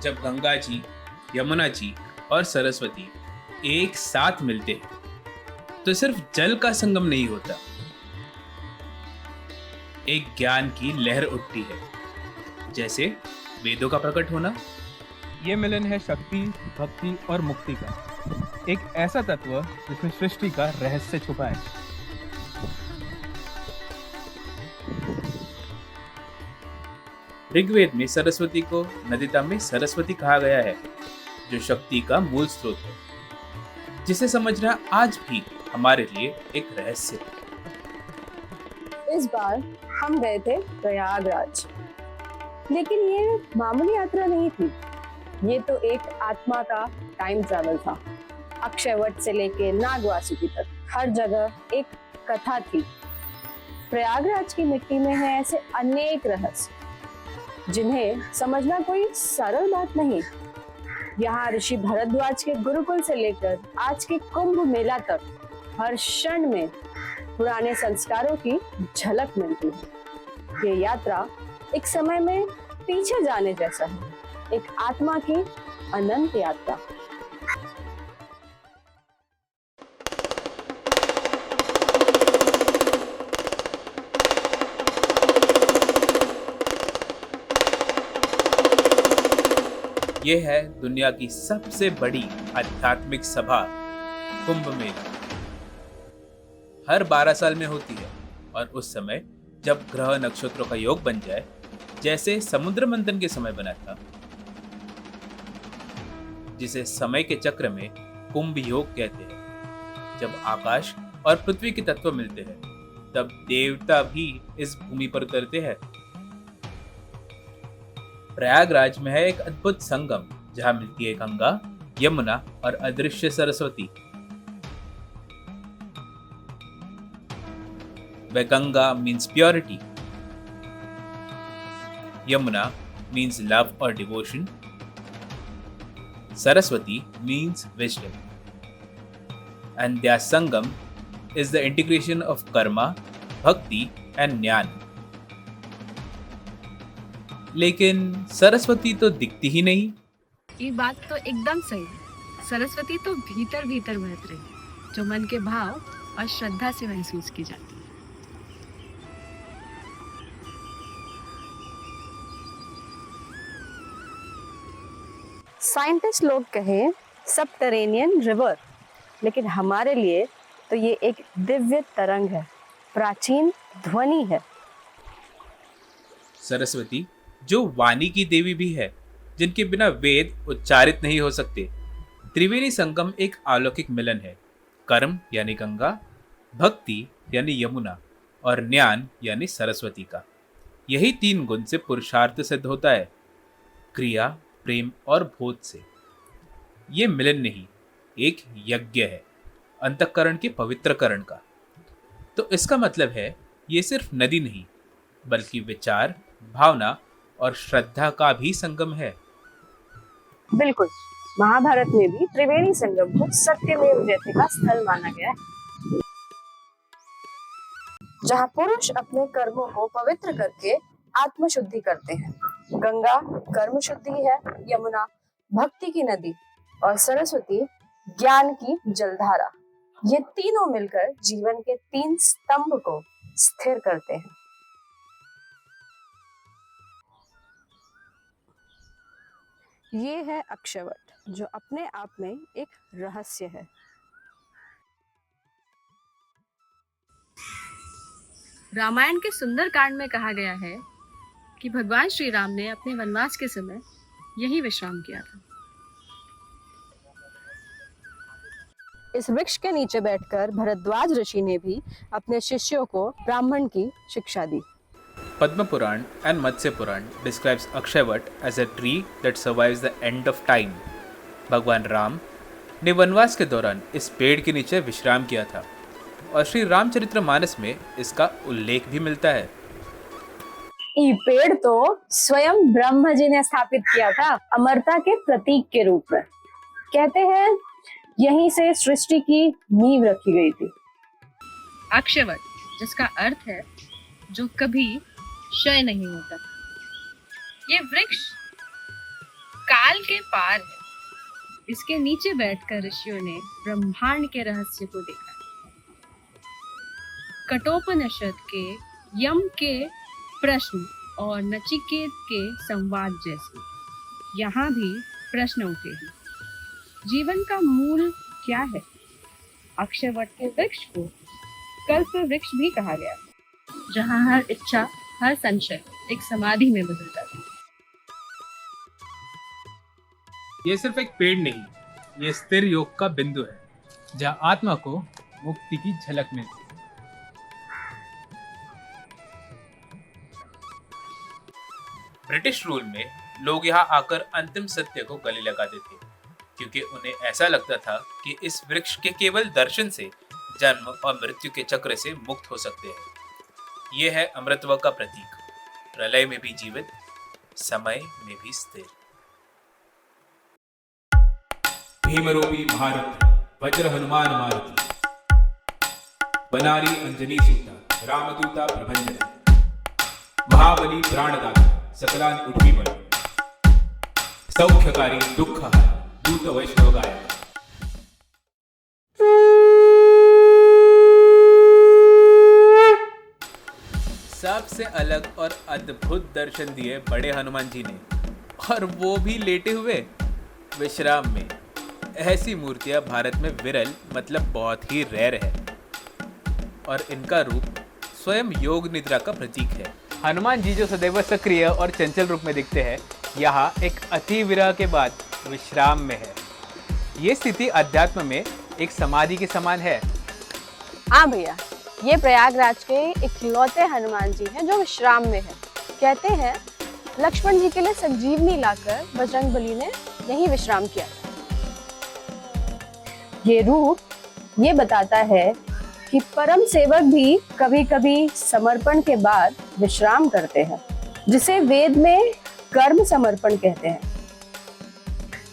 जब गंगा जी, यमुना जी और सरस्वती एक साथ मिलते हैं तो सिर्फ जल का संगम नहीं होता, एक ज्ञान की लहर उठती है, जैसे वेदों का प्रकट होना। ये मिलन है शक्ति, भक्ति और मुक्ति का। एक ऐसा तत्व जिसमें सृष्टि का रहस्य छुपा है। ऋग्वेद में सरस्वती को नदिता में सरस्वती कहा गया है, जो शक्ति का मूल स्रोत है, जिसे समझना आज भी हमारे लिए एक रहस्य है। इस बार हम गए थे प्रयागराज, लेकिन ये मामूली यात्रा नहीं थी। ये तो एक आत्मा का टाइम ट्रैवल था। अक्षयवट से लेके नागवासुकी तक हर जगह एक कथा थी। प्रयागराज की मिट्टी में है ऐसे अनेक रहस्य जिन्हें समझना कोई सरल बात नहीं। यहाँ ऋषि भरद्वाज के गुरुकुल से लेकर आज के कुंभ मेला तक हर क्षण में पुराने संस्कारों की झलक मिलती है। ये यात्रा एक समय में पीछे जाने जैसा है, एक आत्मा की अनंत यात्रा। ये है दुनिया की सबसे बड़ी आध्यात्मिक सभा, कुंभ मेला। हर 12 साल में होती है और उस समय जब ग्रह नक्षत्रों का योग बन जाए, जैसे समुद्र मंथन के समय बना था, जिसे समय के चक्र में कुंभ योग कहते हैं। जब आकाश और पृथ्वी के तत्व मिलते हैं, तब देवता भी इस भूमि पर उतरते हैं। प्रयागराज में है एक अद्भुत संगम, जहां मिलती है गंगा, यमुना और अदृश्य Saraswati. where Ganga means purity, Yamuna means love or devotion, Saraswati means wisdom, and their Sangam is the integration of karma, bhakti and jnana. लेकिन सरस्वती तो दिखती ही नहीं। ये बात तो एकदम सही है। सरस्वती तो भीतर भीतर बहत रही, जो मन के भाव और श्रद्धा से महसूस की जाती है। साइंटिस्ट लोग कहें सबटरेनियन रिवर, लेकिन हमारे लिए तो ये एक दिव्य तरंग है, प्राचीन ध्वनि है। सरस्वती जो वाणी की देवी भी है, जिनके बिना वेद उच्चारित नहीं हो सकते। त्रिवेणी संगम एक अलौकिक मिलन है। कर्म यानी गंगा, भक्ति यानी यमुना और ज्ञान यानी सरस्वती का। यही 3 गुण से पुरुषार्थ सिद्ध होता है, क्रिया, प्रेम और बोध से। ये मिलन नहीं, एक यज्ञ है, अंतःकरण के पवित्रकरण का। तो इसका मतलब है ये सिर्फ नदी नहीं, बल्कि विचार, भावना और श्रद्धा का भी संगम है। बिल्कुल, महाभारत में भी त्रिवेणी संगम को सत्यमेव जयते का स्थल माना गया है, जहाँ पुरुष अपने कर्मों को पवित्र करके आत्म शुद्धि करते हैं। गंगा कर्म शुद्धि है, यमुना भक्ति की नदी और सरस्वती ज्ञान की जलधारा। ये तीनों मिलकर जीवन के 3 स्तंभ को स्थिर करते हैं। ये है अक्षयवट, जो अपने आप में एक रहस्य है। रामायण के सुंदर कांड में कहा गया है कि भगवान श्री राम ने अपने वनवास के समय यही विश्राम किया था। इस वृक्ष के नीचे बैठकर भरद्वाज ऋषि ने भी अपने शिष्यों को ब्राह्मण की शिक्षा दी। Padma Puran and Matsya Puran describes Akshavat as a tree that survives the end of time. भगवान राम ने वनवास के दौरान इस पेड़ के नीचे विश्राम किया था और श्री रामचरितमानस में इसका उल्लेख भी मिलता है। ये पेड़ तो स्वयं ब्रह्मा जी ने स्थापित किया था, अमरता के प्रतीक के रूप में। कहते हैं यहीं से सृष्टि की नींव रखी गई थी। अक्षयवट, जिसका अर्थ है जो कभी क्षय नहीं होता। ये वृक्ष काल के पार है। इसके नीचे बैठकर ऋषियों ने ब्रह्मांड के रहस्य को देखा। कठोपनिषद के यम के प्रश्न और नचिकेत के संवाद जैसे यहाँ भी प्रश्न उठे हैं। जीवन का मूल क्या है? अक्षयवट के वृक्ष को कल्प वृक्ष भी कहा गया, जहाँ हर इच्छा, हर संशय एक समाधि में बदल जाती है। ये सिर्फ एक पेड़ नहीं, ये स्थिर योग का बिंदु है, जहाँ आत्मा को मुक्ति की झलक मिलती है। ब्रिटिश रूल में लोग यहाँ आकर अंतिम सत्य को गले लगाते थे, क्योंकि उन्हें ऐसा लगता था कि इस वृक्ष के केवल दर्शन से जन्म और मृत्यु के चक्र से मुक्त हो सकते हैं। ये है अमृतत्व का प्रतीक, प्रलय में भी जीवित, समय में भी स्थिर। भीमरूपी महारथी वज्र हनुमान मारुति, बनारी अंजनी सूता रामदूता प्रभंजन, महाबली प्राणदाता सकलान उर्वी बल, सौख्यकारी दुःखहर दूत वैष्णव गायक। सबसे अलग और अद्भुत दर्शन दिए बड़े हनुमान जी ने, और वो भी लेटे हुए विश्राम में। ऐसी मूर्तियां भारत में विरल मतलब बहुत ही रेयर है, और इनका रूप स्वयं योग निद्रा का प्रतीक है। हनुमान जी जो सदैव सक्रिय और चंचल रूप में दिखते हैं, यहाँ एक अति विरह के बाद विश्राम में है। ये स्थिति अध्यात्म में एक समाधि के समान है। हाँ भैया, ये प्रयागराज के इकलौते हनुमान जी हैं जो विश्राम में है। कहते हैं लक्ष्मण जी के लिए संजीवनी लाकर बजरंगबली ने यही विश्राम किया। ये रूप ये बताता है कि परम सेवक भी कभी कभी समर्पण के बाद विश्राम करते हैं, जिसे वेद में कर्म समर्पण कहते हैं।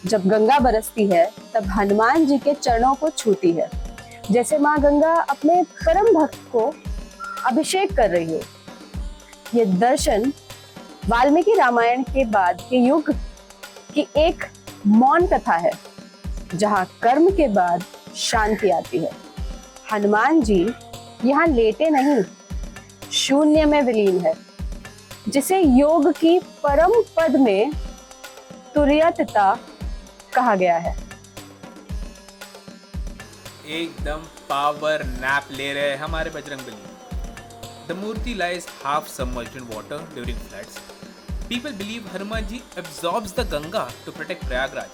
जब गंगा बरसती है तब हनुमान जी के चरणों को छूती है, जैसे माँ गंगा अपने परम भक्त को अभिषेक कर रही हो। ये दर्शन वाल्मीकि रामायण के बाद के युग की एक मौन कथा है, जहाँ कर्म के बाद शांति आती है। हनुमान जी यहाँ लेटे नहीं, शून्य में विलीन है, जिसे योग की परम पद में तुर्यता कहा गया है। एकदम पावर नैप ले रहे हैं हमारे Bajrangbali. The Murthy lies half submerged in water during floods. People believe Hanuman ji absorbs the Ganga to protect Prayagraj.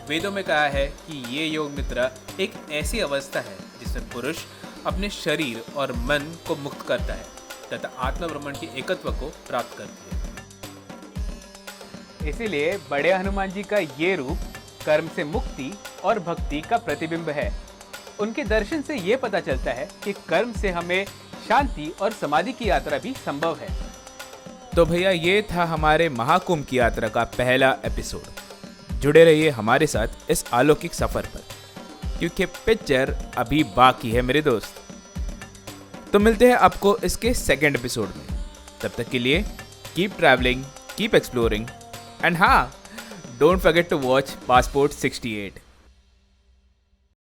वेदों में कहा है कि ये योग निद्रा एक ऐसी अवस्था है जिसमें पुरुष अपने शरीर और मन को मुक्त करता है तथा आत्म ब्रह्मण की एकत्व को प्राप्त करती है। इसीलिए बड़े हनुमान जी का ये रूप कर्म से मुक्ति और भक्ति का प्रतिबिंब है। उनके दर्शन से ये पता चलता है कि कर्म से हमें शांति और समाधि की यात्रा भी संभव है। तो भैया, ये था हमारे महाकुंभ की यात्रा का पहला एपिसोड। जुड़े रहिए हमारे साथ इस अलौकिक सफर पर, क्योंकि पिक्चर अभी बाकी है मेरे दोस्त। तो मिलते हैं आपको इसके सेकंड एपिसोड में। तब तक के लिए keep travelling, keep exploring, and हाँ, don't forget to watch passport 68।